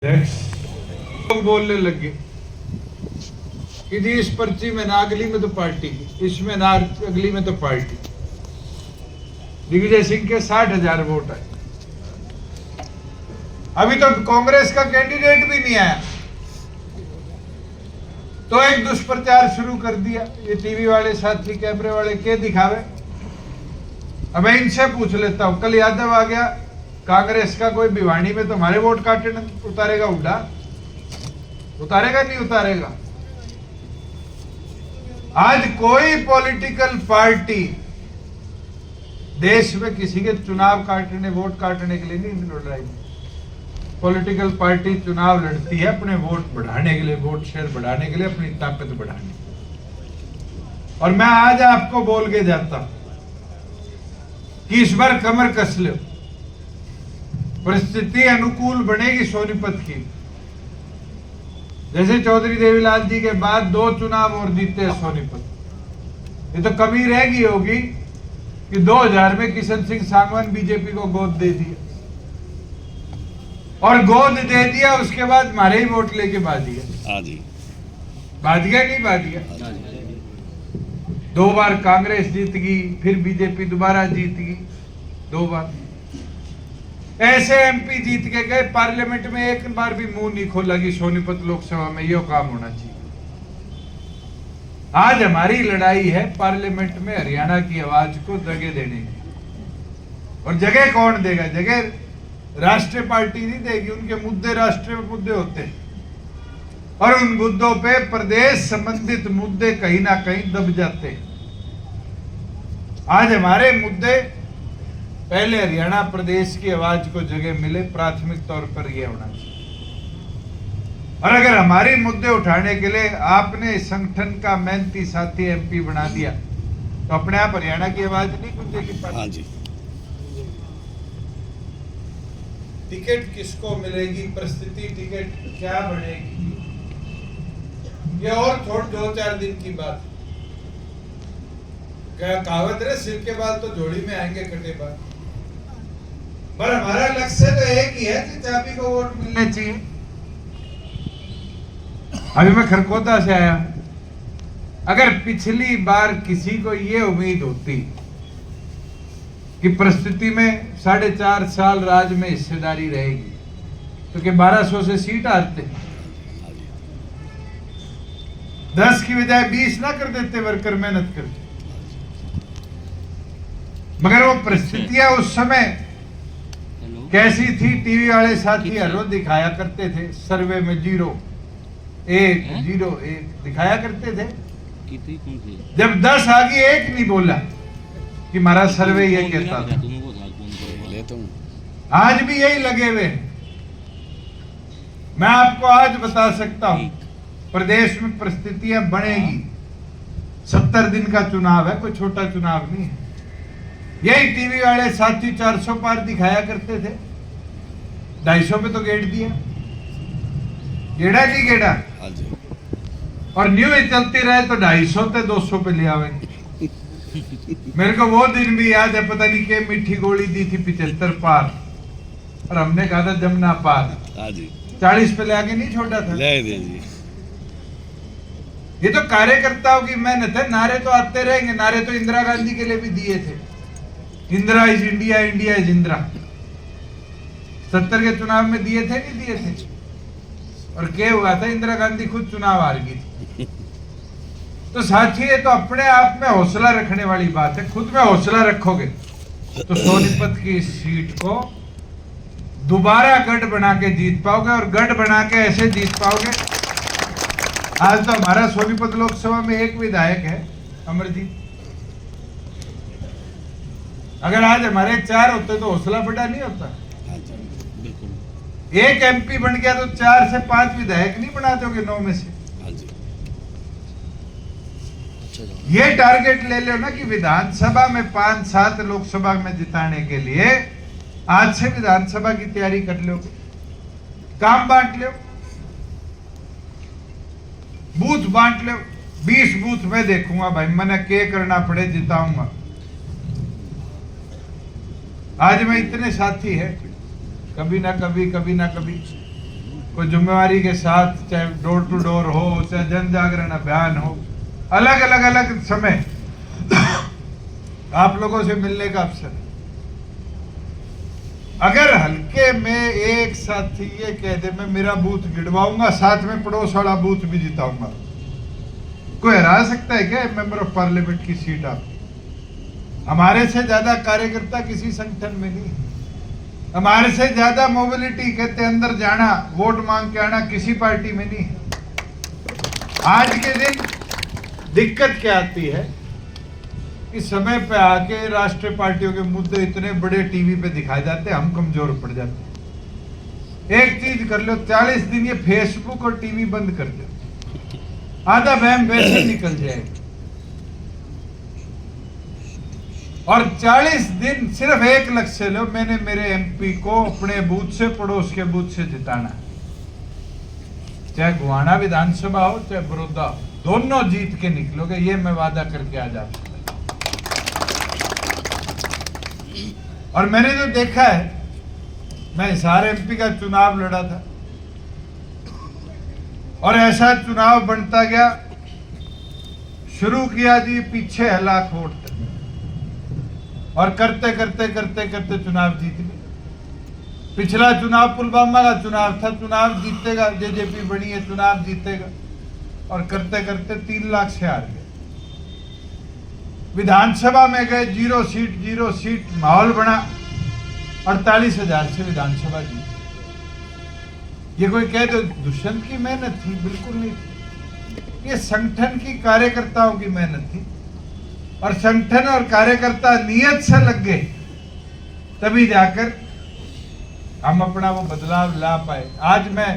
लोग बोलने लगे कि जी इस पर्ची में ना अगली में तो पार्टी की, इसमें ना अगली में तो पार्टी। दिग्विजय सिंह के 60,000 वोट आए। अभी तो कांग्रेस का कैंडिडेट भी नहीं आया तो एक दुष्प्रचार शुरू कर दिया। ये टीवी वाले साथी कैमरे वाले के दिखावे। अब मैं इनसे पूछ लेता हूं, कल यादव आ गया कांग्रेस का, कोई भिवानी में तो हमारे वोट काटने उतारेगा? उड़ा उतारेगा नहीं उतारेगा? आज कोई पॉलिटिकल पार्टी देश में किसी के चुनाव काटने, वोट काटने के लिए नहीं लड़ रही। पॉलिटिकल पार्टी चुनाव लड़ती है अपने वोट बढ़ाने के लिए, वोट शेयर बढ़ाने के लिए, अपनी ताकत बढ़ाने के लिए। और मैं आज आपको बोल के जाता हूं कि इस बार कमर कस लो, परिस्थिति अनुकूल बनेगी सोनीपत की। जैसे चौधरी देवीलाल जी के बाद 2 चुनाव और जीते हैं सोनीपत। ये तो कमी रह गई होगी कि 2000 में किशन सिंह सांगवान बीजेपी को गोद दे दिया, और गोद दे दिया उसके बाद हमारे ही वोट लेके भाग गया। भाग गया नहीं भाग गया? 2 बार कांग्रेस जीत गई, फिर बीजेपी दोबारा जीत गई 2 बार। ऐसे एमपी जीत के गए, पार्लियामेंट में एक बार भी मुंह नहीं खोला कि सोनीपत लोकसभा में ये काम होना चाहिए। आज हमारी लड़ाई है पार्लियामेंट में हरियाणा की आवाज को जगह देने की। और जगह कौन देगा? जगह राष्ट्रीय पार्टी नहीं देगी। उनके मुद्दे राष्ट्रीय मुद्दे होते हैं और उन मुद्दों पे प्रदेश संबंधित मुद्दे कहीं ना कहीं दब जाते हैं। आज हमारे मुद्दे, पहले हरियाणा प्रदेश की आवाज को जगह मिले, प्राथमिक तौर पर यह होना चाहिए। और अगर हमारे मुद्दे उठाने के लिए आपने संगठन का मेहनती साथी एमपी बना दिया तो अपने आप हरियाणा की आवाज नहीं गूंजेगी। हाँ जी। टिकट किसको मिलेगी, परिस्थिति टिकट क्या बनेगी, ये और थोड़ा 2-4 दिन की बात। क्या कहावत है, सिर के बाल तो जोड़ी में आएंगे कटे बाल। पर हमारा लक्ष्य तो एक ही है कि चाबी को वोट मिलने चाहिए। अभी मैं खरकोदा से आया हूं। अगर पिछली बार किसी को ये उम्मीद होती कि परिस्थिति में 4.5 साल राज्य में हिस्सेदारी रहेगी तो कि 1200 से सीट हारते, 10 की बजाय 20 ना कर देते वर्कर मेहनत करके। मगर वो परिस्थितियां उस समय कैसी थी? टीवी वाले साथी हर रोज दिखाया करते थे, सर्वे में 0-1 0-1 दिखाया करते थे। जब 10 आ गई, एक नहीं बोला कि हमारा सर्वे ये कहता था। आज भी यही लगे हुए। मैं आपको आज बता सकता हूं प्रदेश में परिस्थितियां बनेगी। 70 दिन का चुनाव है, कोई छोटा चुनाव नहीं है। यही टीवी वाले साथी 400 पार दिखाया करते थे, 250 पे तो गेट दिया। गेड़ा की गेड़ा। और न्यू ही चलती रहे तो 250 से 200 पे ले आवेंगे। मेरे को वो दिन भी याद है, पता नहीं क्या मीठी गोली दी थी 75 पार, और हमने कहा था जमुना पार। 40 पे ले आके नहीं छोड़ा था। ये तो कार्यकर्ताओं की मेहनत है। नारे तो आते रहेंगे। नारे तो इंदिरा गांधी के लिए भी दिए थे, Indira is India, India is Indira. 70 के चुनाव में दिए थे नहीं दिए थे? और क्या हुआ था? इंदिरा गांधी खुद चुनाव हार गई थी। तो साथी ये तो अपने आप में हौसला रखने वाली बात है। खुद में हौसला रखोगे तो सोनीपत की सीट को दोबारा गढ़ बना के जीत पाओगे, और गढ़ बना के ऐसे जीत पाओगे। आज तो हमारा सोनीपत लोकसभा में एक विधायक है, अमरजीत। अगर आज हमारे 4 होते तो हौसला बड़ा नहीं होता। एक एमपी बन गया तो 4 से 5 विधायक नहीं बना दोगे 9 में से। ये टारगेट ले लो ना कि विधानसभा में 5-7 लोकसभा में जिताने के लिए आज से विधानसभा की तैयारी कर लो, काम बांट लो, बूथ बांट लो। 20 बूथ में देखूंगा भाई, मैंने क्या करना पड़े जिताऊंगा। आज में इतने साथी है, कभी ना कभी कोई जिम्मेवारी के साथ, चाहे डोर टू डोर हो, चाहे जन जागरण अभियान हो, अलग अलग समय आप लोगों से मिलने का अवसर। अगर हल्के में एक साथी ये कह दे मैं मेरा बूथ गिड़वाऊंगा, साथ में पड़ोस वाला बूथ भी जिताऊंगा, कोई हरा सकता है क्या मेंबर ऑफ पार्लियामेंट की सीट? आप हमारे से ज्यादा कार्यकर्ता किसी संगठन में नहीं, हमारे से ज्यादा मोबिलिटी कहते अंदर जाना, वोट मांग के आना किसी पार्टी में नहीं है। आज के दिन दिक्कत क्या आती है कि समय पे आके राष्ट्रीय पार्टियों के मुद्दे इतने बड़े टीवी पे दिखाए जाते हैं, हम कमजोर पड़ जाते हैं। एक चीज कर लो, 40 दिन ये फेसबुक और टीवी बंद कर दो, आधा वहम वैसे निकल जाएगा। और 40 दिन सिर्फ एक लक्ष्य लो, मैंने मेरे एमपी को अपने बूथ से, पड़ोस के बूथ से जिताना, चाहे गुहाना विधानसभा हो चाहे बड़ौदा, दोनों जीत के निकलोगे, ये मैं वादा करके आ जाता। और मैंने जो देखा है, मैं हिसार एमपी का चुनाव लड़ा था और ऐसा चुनाव बनता गया, शुरू किया जी पीछे है लाख वोट तक, और करते करते करते करते चुनाव जीत गए। पिछला चुनाव पुलवामा का चुनाव था, चुनाव जीतेगा, जेजेपी बनी है, चुनाव जीतेगा, और करते करते 3 लाख से हार गए। विधानसभा में गए, 0 सीट, माहौल बना, 48,000 से विधानसभा जीती। ये कोई कहे तो दुष्यंत की मेहनत थी? बिल्कुल नहीं थी, ये संगठन की कार्यकर्ताओं की मेहनत थी, और संगठन और कार्यकर्ता नियत से लग गए, तभी जाकर हम अपना वो बदलाव ला पाए। आज मैं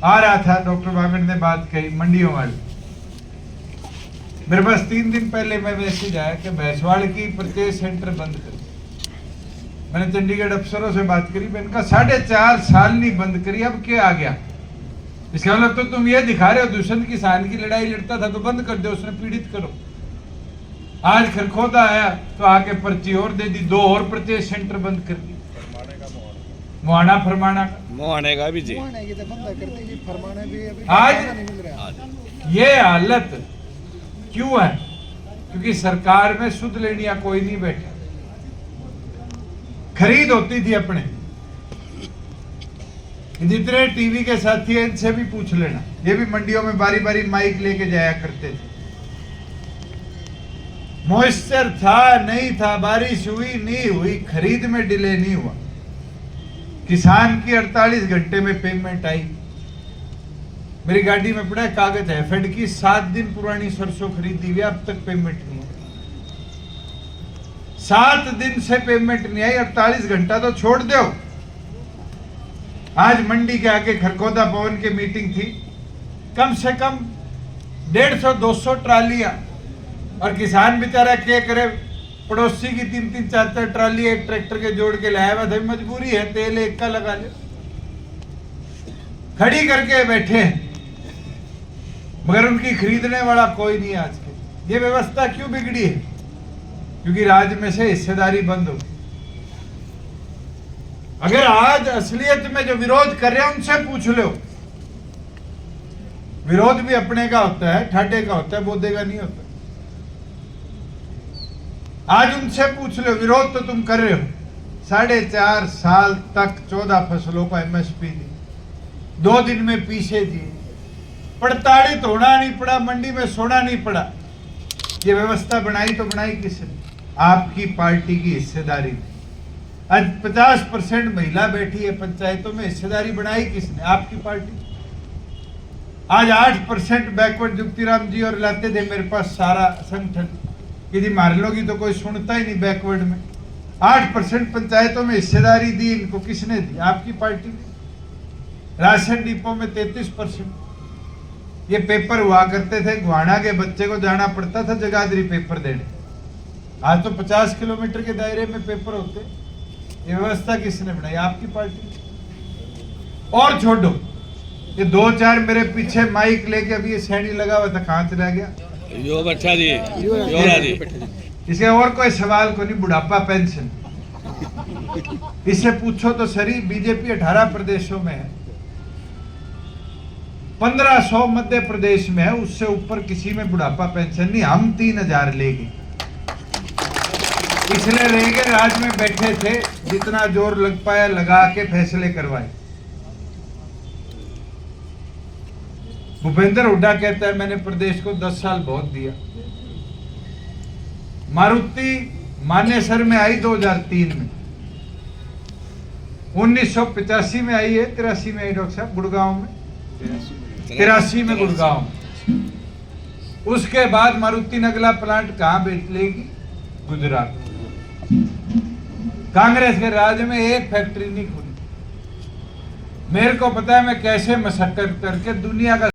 आ रहा था, डॉक्टर बागड़ ने बात कही मंडियों वाली, मेरे पास 3 दिन पहले मैं मैसेज आया कि भैंसवाड़ की प्रत्येक सेंटर बंद कर। मैंने चंडीगढ़ अफसरों से बात करी, मैंने कहा 4.5 साल नहीं बंद करी, अब क्या आ गया? इसका मतलब तो तुम ये दिखा रहे हो दुष्यंत किसान की लड़ाई लड़ता था तो बंद कर दो, उसने पीड़ित करो। आज खरखोदा आया तो आके पर्ची और दे दी, 2 और प्रत्येक सेंटर बंद कर दी। मुहाना फरमाना का भी जी आज ये हालत क्यों है? क्योंकि सरकार में सुध लेनिया कोई नहीं बैठा। खरीद होती थी अपने, जितने टीवी के साथी हैं इनसे भी पूछ लेना, ये भी मंडियों में बारी बारी माइक लेके जाया करते थे। मॉइस्चर था नहीं था, बारिश हुई नहीं हुई, खरीद में डिले नहीं हुआ। किसान की 48 घंटे में पेमेंट आई। मेरी गाड़ी में पड़ा कागज है फेड की, 7 दिन पुरानी सरसों खरीदी हुई, अब तक पेमेंट नहीं है। 7 दिन से पेमेंट नहीं आई, 48 घंटा तो छोड़ दो। आज मंडी के आगे खरखोदा भवन की मीटिंग थी, कम से कम 150-200 ट्रालियां, और किसान बेचारा क्या करे, पड़ोसी की 3-3, 4-4 ट्राली एक ट्रैक्टर के जोड़ के लाया हुआ, मजबूरी है, तेल एक का लगा ले, खड़ी करके बैठे हैं, मगर उनकी खरीदने वाला कोई नहीं। आज के ये व्यवस्था क्यों बिगड़ी है? क्योंकि राज्य में से हिस्सेदारी बंद हो गई। अगर आज असलियत में जो विरोध कर रहे हैं उनसे पूछ लो, विरोध भी अपने का होता है, ठाटे का होता है, बोधे का नहीं होता। आज उनसे पूछ लो, विरोध तो तुम कर रहे हो, 4.5 साल तक 14 फसलों को एमएसपी दी, 2 दिन में पीछे दिए, प्रताड़ित होना नहीं पड़ा, मंडी में सोना नहीं पड़ा। ये व्यवस्था बनाई तो बनाई किसने? आपकी पार्टी की हिस्सेदारी थी। आज 50% महिला बैठी है पंचायतों में, हिस्सेदारी बनाई किसने? आपकी पार्टी। आज 8% बैकवर्ड जुक्तिराम जी और लाते थे मेरे पास सारा संगठन, यदि मार लोगी तो कोई सुनता ही नहीं बैकवर्ड में। 8% पंचायतों में हिस्सेदारी दी इनको, किसने दी? आपकी पार्टी ने। राशन डिपो में 33%। ये पेपर हुआ करते थे, गुहाना के बच्चे को जाना पड़ता था जगाधरी पेपर देने, आज तो 50 किलोमीटर के दायरे में पेपर होते। ये व्यवस्था किसने बनाई? आपकी पार्टी। और छोड़ो, ये 2-4 मेरे पीछे माइक लेके अभी ये सैनी लगा हुआ था, कहां चला गया? अच्छा जी, इसे और कोई सवाल को नहीं, बुढ़ापा पेंशन इससे पूछो तो सरी। बीजेपी 18 प्रदेशों में है, 1500 मध्य प्रदेश में है, उससे ऊपर किसी में बुढ़ापा पेंशन नहीं। हम 3000 लेंगे, इसलिए रहेंगे राज में बैठे थे, जितना जोर लग पाया लगा के फैसले करवाए। भूपेंद्र हुड्डा कहता है मैंने प्रदेश को 10 साल बहुत दिया। मारुति मानेसर में आई 2003 में, 1985 में आई है, 83 में आई डॉक्टर साहब गुड़गांव में, 83 में गुड़गांव में। उसके बाद मारुति ने अगला प्लांट कहां बेच लेगी? गुजरात। कांग्रेस के राज में एक फैक्ट्री नहीं खुली। मेरे को पता है मैं कैसे मशक्कत करके दुनिया का